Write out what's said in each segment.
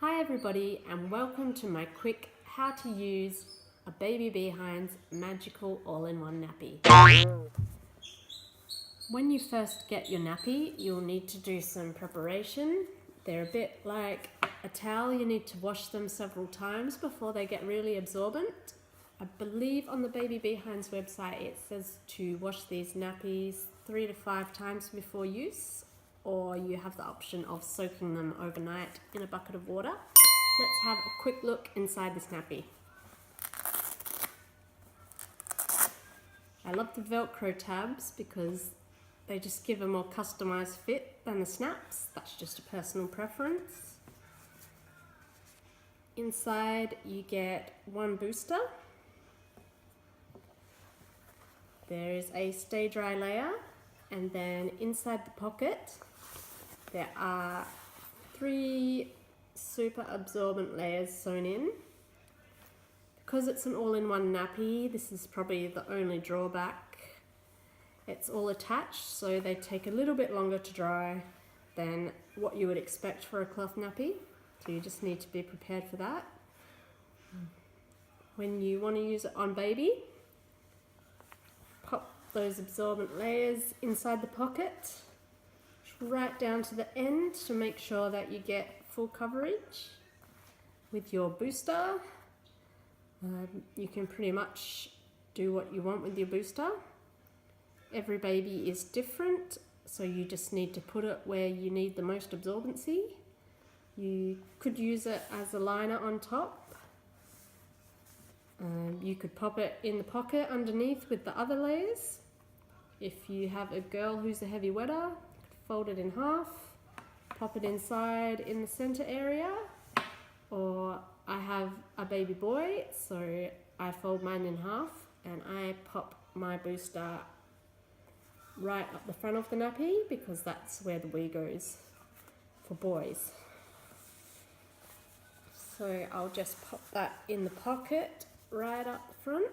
Hi everybody, and welcome to my quick how to use a baby Beehinds magical all-in-one nappy. When you first get your nappy, you'll need to do some preparation. They're a bit like a towel, you need to wash them several times before they get really absorbent. I believe on the baby Beehinds website it says to wash these nappies 3 to 5 times before use, or you have the option of soaking them overnight in a bucket of water. Let's have a quick look inside this nappy. I love the Velcro tabs because they just give a more customized fit than the snaps. That's just a personal preference. Inside you get one booster. There is a stay dry layer, and then inside the pocket there are 3 super absorbent layers sewn in. Because it's an all-in-one nappy, this is probably the only drawback. It's all attached, so they take a little bit longer to dry than what you would expect for a cloth nappy. So you just need to be prepared for that. When you want to use it on baby, pop those absorbent layers inside the pocket, right down to the end to make sure that you get full coverage. With your booster, you can pretty much do what you want with your booster. Every baby is different, so you just need to put it where you need the most absorbency. You could use it as a liner on top. You could pop it in the pocket underneath with the other layers. If you have a girl who's a heavy wetter, fold it in half, pop it inside in the center area. Or I have a baby boy, so I fold mine in half and I pop my booster right up the front of the nappy because that's where the wee goes for boys. So I'll just pop that in the pocket right up the front.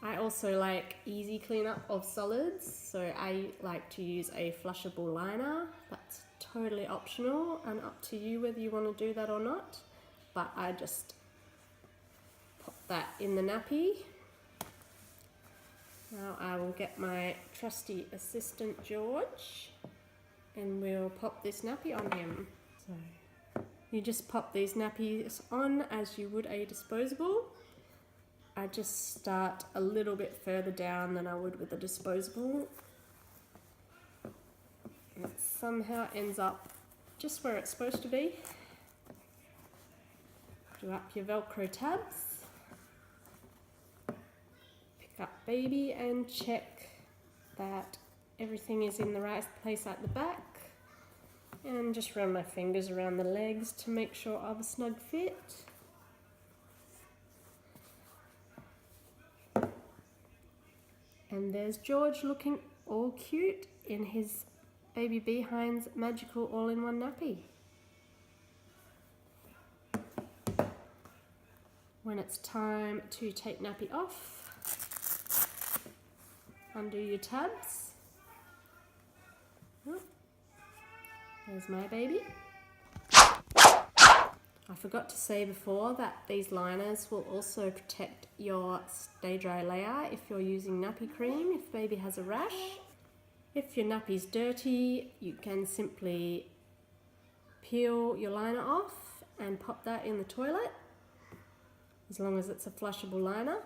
I also like easy cleanup of solids, so I like to use a flushable liner. That's totally optional and up to you whether you want to do that or not, but I just pop that in the nappy. Now I will get my trusty assistant George and we'll pop this nappy on him. So you just pop these nappies on as you would a disposable. I just start a little bit further down than I would with a disposable. And it somehow ends up just where it's supposed to be. Do up your Velcro tabs. Pick up baby and check that everything is in the right place at the back. And just run my fingers around the legs to make sure of a snug fit. And there's George looking all cute in his baby Beehinds magical all-in-one nappy. When it's time to take nappy off, undo your tabs. Oh, there's my baby. I forgot to say before that these liners will also protect your stay dry layer if you're using nappy cream, if baby has a rash. If your nappy's dirty, you can simply peel your liner off and pop that in the toilet, as long as it's a flushable liner.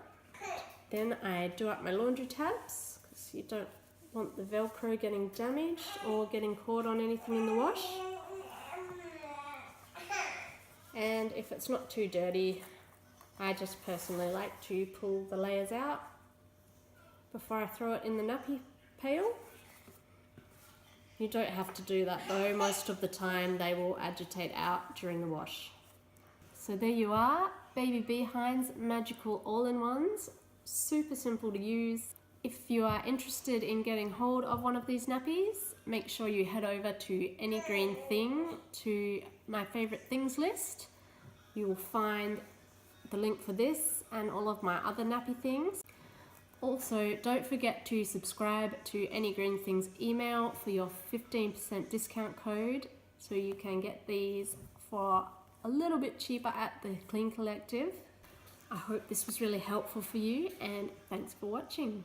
Then I do up my laundry tabs, because you don't want the Velcro getting damaged or getting caught on anything in the wash. And if it's not too dirty, I just personally like to pull the layers out before I throw it in the nappy pail. You don't have to do that though, most of the time they will agitate out during the wash. So there you are, baby Beehinds magical all-in-ones, super simple to use. If you are interested in getting hold of one of these nappies, make sure you head over to Any Green Thing to my favourite things list. You will find the link for this and all of my other nappy things. Also, don't forget to subscribe to Any Green Things email for your 15% discount code so you can get these for a little bit cheaper at the Clean Collective. I hope this was really helpful for you, and thanks for watching.